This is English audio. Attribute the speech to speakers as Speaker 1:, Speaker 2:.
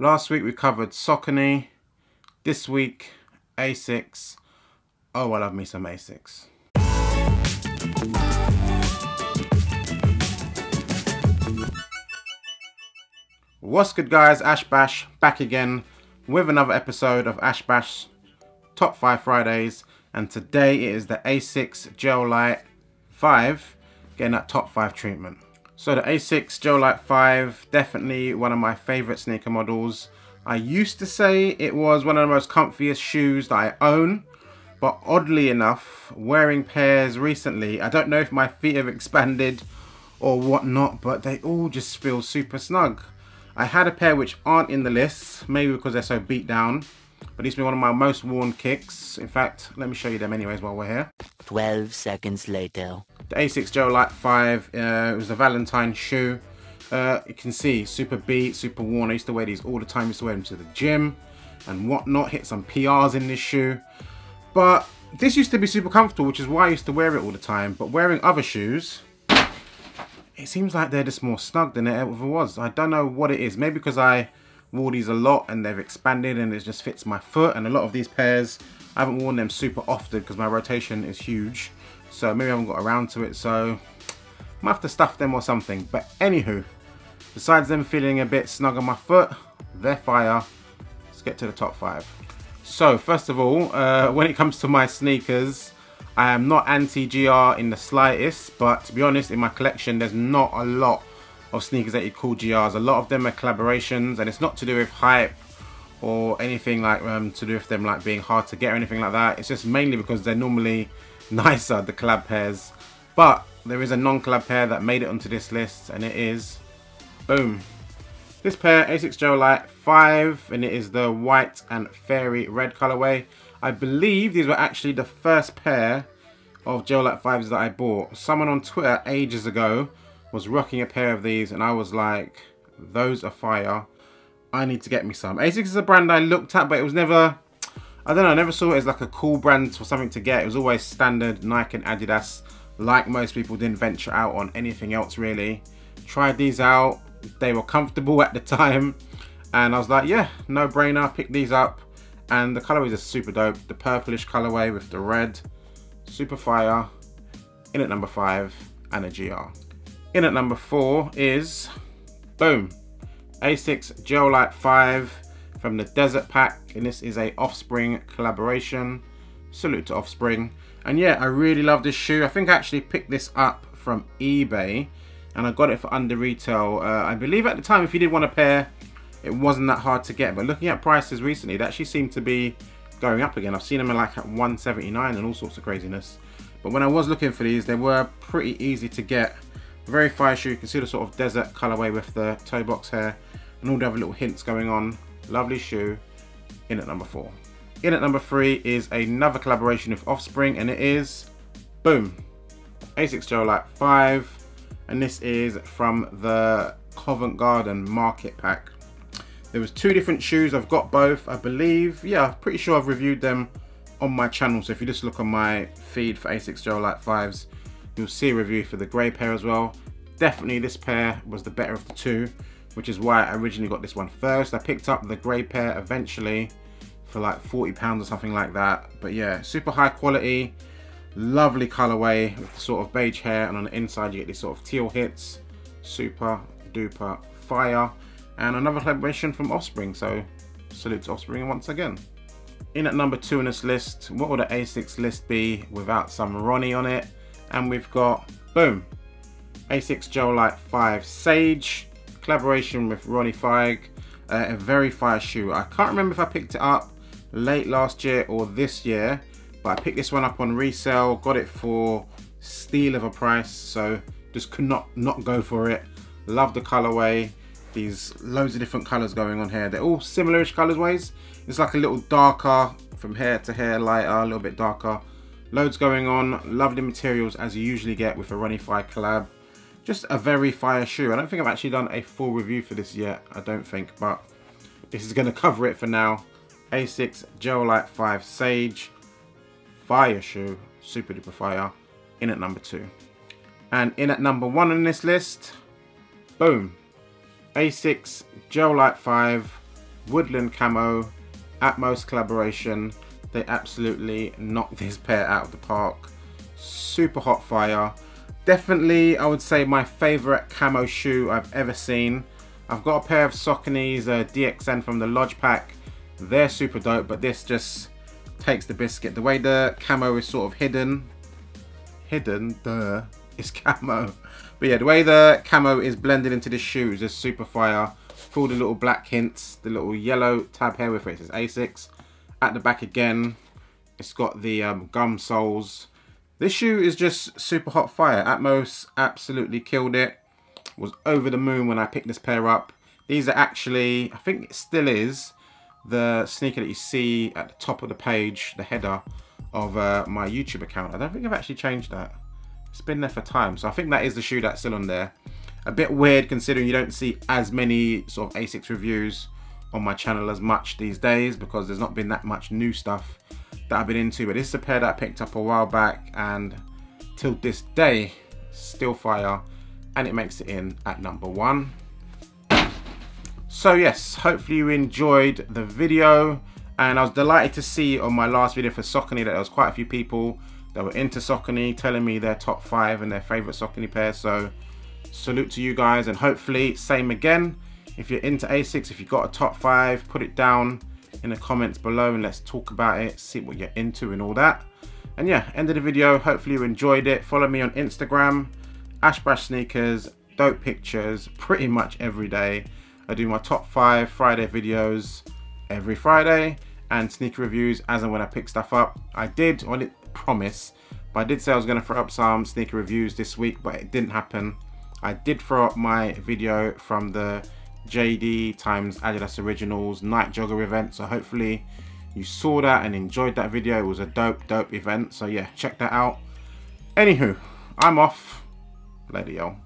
Speaker 1: Last week we covered Saucony. This week, Asics. Oh, I love me some Asics. What's good, guys? Ash Bash back again with another episode of Ash Bash Top 5 Fridays, and today it is the Asics Gel Lyte V getting that top 5 treatment. So the Asics Gel Lyte V, definitely one of my favourite sneaker models. I used to say it was one of the most comfiest shoes that I own, but oddly enough, wearing pairs recently, I don't know if my feet have expanded or whatnot, but they all just feel super snug. I had a pair which aren't in the list, maybe because they're so beat down, but these have been one of my most worn kicks. In fact, let me show you them anyways while we're here.
Speaker 2: 12 seconds later.
Speaker 1: The Asics Gel Lyte V, it was a Valentine shoe. You can see, super beat, super worn. I used to wear these all the time. I used to wear them to the gym and whatnot. Hit some PRs in this shoe. But this used to be super comfortable, which is why I used to wear it all the time. But wearing other shoes, it seems like they're just more snug than it ever was. I don't know what it is. Maybe because I wore these a lot and they've expanded and it just fits my foot. And a lot of these pairs, I haven't worn them super often because my rotation is huge. So maybe I haven't got around to it. So I might have to stuff them or something. But anywho, besides them feeling a bit snug on my foot, they're fire. Let's get to the top 5. So first of all, when it comes to my sneakers, I am not anti-GR in the slightest, but to be honest, in my collection, there's not a lot of sneakers that you call GRs. A lot of them are collaborations, and it's not to do with hype or anything like to do with them like being hard to get or anything like that. It's just mainly because they're normally nicer, the collab pairs. But there is a non-collab pair that made it onto this list, and it is, boom, this pair, Asics Gel Lyte V, and it is the white and fairy red colorway. I believe these were actually the first pair of Gel Lyte Vs that I bought. Someone on Twitter ages ago was rocking a pair of these, and I was like, those are fire. I need to get me some. Asics is a brand I looked at, but it was never, I don't know, I never saw it as like a cool brand for something to get. It was always standard Nike and Adidas. Like most people, didn't venture out on anything else really. Tried these out. They were comfortable at the time, and I was like, yeah, no brainer, pick these up. And the colorways are super dope. The purplish colorway with the red, super fire. In at number 5, and a GR. In at number 4 is, boom, Asics Gel Lyte V from the Desert Pack, and this is a Offspring collaboration. Salute to Offspring. And yeah, I really love this shoe. I think I actually picked this up from eBay, and I got it for under retail. I believe at the time, if you did want a pair, it wasn't that hard to get. But looking at prices recently, they actually seem to be going up again. I've seen them like at $179 and all sorts of craziness. But when I was looking for these, they were pretty easy to get. Very fire shoe. You can see the sort of desert colorway with the toe box here and all the other little hints going on. Lovely shoe. In at number 4. In at number 3 is another collaboration with Offspring, and it is, boom, Asics Gel Lyte V, and this is from the Covent Garden Market Pack. There was 2 different shoes. I've got both, I believe. Yeah, I'm pretty sure I've reviewed them on my channel. So if you just look on my feed for Asics Gel Lyte Vs, you'll see a review for the grey pair as well. Definitely this pair was the better of the 2, which is why I originally got this one first. I picked up the grey pair eventually for like £40 or something like that. But yeah, super high quality, lovely colorway with the sort of beige hair, and on the inside you get these sort of teal hits. Super duper fire. And another collaboration from Offspring, so salute to Offspring once again. In at number 2 in this list, what would the Asics list be without some Ronnie on it? And we've got, boom, Asics Gel Lyte V Sage, collaboration with Ronnie Feig, a very fire shoe. I can't remember if I picked it up late last year or this year, but I picked this one up on resale, got it for steal of a price, so just could not go for it. Love the colorway. These loads of different colors going on here. They're all similar-ish colorways. It's like a little darker from hair to hair, lighter, a little bit darker. Loads going on. Lovely materials as you usually get with a Ronnie Feig collab. Just a very fire shoe. I don't think I've actually done a full review for this yet. I don't think, but this is going to cover it for now. Asics Gel Lyte V Sage. Fire shoe. Super duper fire. In at number 2. And in at number 1 on this list, boom, Asics Gel Lyte V Woodland Camo, Atmos collaboration. They absolutely knocked this pair out of the park. Super hot fire. Definitely, I would say my favorite camo shoe I've ever seen. I've got a pair of Saucony's DXN from the Lodge Pack. They're super dope, but this just takes the biscuit. The way the camo is sort of hidden, it's camo. But yeah, the way the camo is blended into this shoe is just super fire. All the little black hints, the little yellow tab here with it says Asics. At the back again, it's got the gum soles. This shoe is just super hot fire. Atmos absolutely killed it. Was over the moon when I picked this pair up. These are actually, I think it still is, the sneaker that you see at the top of the page, the header of my YouTube account. I don't think I've actually changed that. It's been there for time, so I think that is the shoe that's still on there. A bit weird considering you don't see as many sort of Asics reviews on my channel as much these days, because there's not been that much new stuff that I've been into. But this is a pair that I picked up a while back, and till this day, still fire, and it makes it in at number 1. So yes, hopefully you enjoyed the video, and I was delighted to see on my last video for Saucony that there was quite a few people that were into Saucony telling me their top 5 and their favorite Saucony pairs. So salute to you guys, and hopefully same again. If you're into Asics, if you've got a top 5, put it down in the comments below and let's talk about it, see what you're into and all that. And yeah, end of the video. Hopefully you enjoyed it. Follow me on Instagram, Ashbrash Sneakers, dope pictures pretty much every day. I do my top 5 Friday videos every Friday, and sneaker reviews as and when I pick stuff up. I did promise, but I did say I was going to throw up some sneaker reviews this week, but it didn't happen. I did throw up my video from the JD times Adidas Originals Night Jogger event, so hopefully you saw that and enjoyed that video. It was a dope event, so yeah, check that out. Anywho, I'm off. Later, y'all.